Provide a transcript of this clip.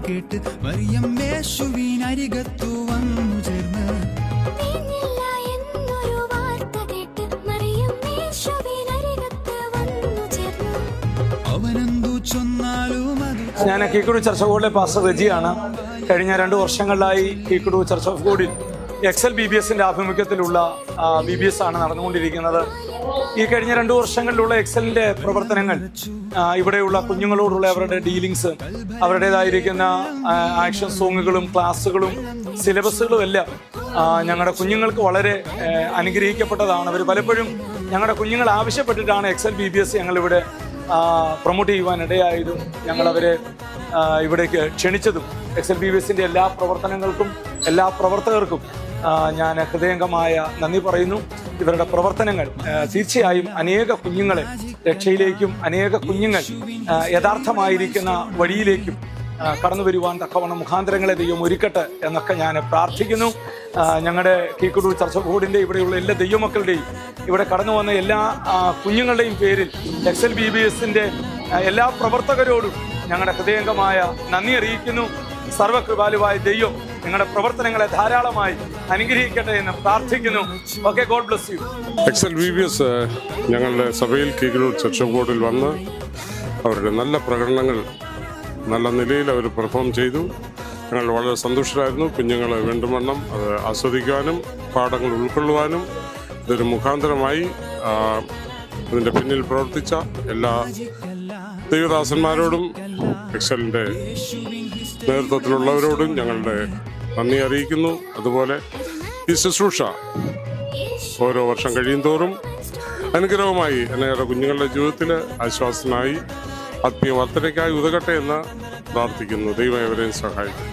കേട്ട് മറിയം യേശുവിനരികത്തു വന്നു ചേർന്ന്. അവനെന്തു ചൊന്നാലും അത്. ഞാൻ കീക്കുടു ചർച്ച് ഓഫ് ഗോഡിലെ പാസ്റ്റർ റെജിയാണ്. കഴിഞ്ഞ 2 വർഷങ്ങളിലായി കീക്കുടു ചർച്ച് ഓഫ് ഗോഡിൽ എക്സൽ BBSന്റെ ആഭിമുഖ്യത്തിലുള്ള BBS ആണ് നടന്നുകൊണ്ടിരിക്കുന്നത്. ഈ കഴിഞ്ഞ 2 വർഷങ്ങളിലുള്ള എക്സലിന്റെ പ്രവർത്തനങ്ങൾ, ഇവിടെയുള്ള കുഞ്ഞുങ്ങളോടുള്ള അവരുടെ ഡീലിങ്സ്, അവരുടേതായിരിക്കുന്ന ആക്ഷൻ സോങ്ങുകളും ക്ലാസ്സുകളും സിലബസുകളും എല്ലാം ഞങ്ങളുടെ കുഞ്ഞുങ്ങൾക്ക് വളരെ അനുഗ്രഹിക്കപ്പെട്ടതാണ്. അവർ പലപ്പോഴും ഞങ്ങളുടെ കുഞ്ഞുങ്ങൾ ആവശ്യപ്പെട്ടിട്ടാണ് എക്സൽ BBS ഞങ്ങളിവിടെ പ്രൊമോട്ട് ചെയ്യുവാനിടയായതും ഞങ്ങളവരെ ഇവിടേക്ക് ക്ഷണിച്ചതും. എക്സൽ BBSന്റെ എല്ലാ പ്രവർത്തനങ്ങൾക്കും എല്ലാ പ്രവർത്തകർക്കും ഞാൻ ഹൃദയംഗമായ നന്ദി പറയുന്നു. ഇവരുടെ പ്രവർത്തനങ്ങൾ തീർച്ചയായും അനേക കുഞ്ഞുങ്ങളെ രക്ഷയിലേക്കും അനേക കുഞ്ഞുങ്ങൾ യഥാർത്ഥമായിരിക്കുന്ന വഴിയിലേക്കും കടന്നു വരുവാൻ തക്കവണ്ണം മുഖാന്തരങ്ങളെ ദൈവം ഒരുക്കട്ടെ എന്നൊക്കെ ഞാൻ പ്രാർത്ഥിക്കുന്നു. ഞങ്ങളുടെ കീക്കുടു ചർച്ച് ഓഫ് ഗോഡിൻ്റെ ഇവിടെയുള്ള എല്ലാ ദൈവമക്കളുടെയും ഇവിടെ കടന്നു വന്ന എല്ലാ കുഞ്ഞുങ്ങളുടെയും പേരിൽ എക്സൽ BBSന്റെ എല്ലാ പ്രവർത്തകരോടും ഞങ്ങളുടെ ഹൃദയംഗമായ നന്ദി അറിയിക്കുന്നു. സർവകൃപാലുവായ ദൈവം നിങ്ങളുടെ പ്രവർത്തനങ്ങളെ ധാരാളമായി അനുഗ്രഹിക്കട്ടെ എന്ന് പ്രാർത്ഥിക്കുന്നു. Okay, god bless you. Excel BBS ഞങ്ങളുടെ സഭയിൽ കീക്കുടു ചർച്ച് ഓഫ് ഗോഡിൽ വന്ന് അവരുടെ നല്ല പ്രകടനങ്ങൾ നല്ല നിലയിൽ അവർ പെർഫോം ചെയ്തു. ഞങ്ങൾ വളരെ സന്തുഷ്ടരായിരുന്നു. കുഞ്ഞുങ്ങളെ വേണ്ടുവണ്ണം അത് ആസ്വദിക്കുവാനും പാഠങ്ങൾ ഉൾക്കൊള്ളുവാനും ഇതൊരു മുഖാന്തരമായി. അതിൻ്റെ പിന്നിൽ പ്രവർത്തിച്ച എല്ലാ ദൈവദാസന്മാരോടും എക്സലിൻ്റെ നേതൃത്വത്തിലുള്ളവരോടും ഞങ്ങളുടെ നന്ദി അറിയിക്കുന്നു. അതുപോലെ ഈ ശുശ്രൂഷ ഓരോ വർഷം കഴിയുന്തോറും അനുഗ്രഹമായി അനേകം കുഞ്ഞുങ്ങളുടെ ജീവിതത്തിൽ ആശ്വാസമായി ആത്മീയ വർധനയ്ക്കായി ഉതകട്ടെ എന്ന് പ്രാർത്ഥിക്കുന്നു. ദൈവം ഇവരെയും സഹായിക്കും.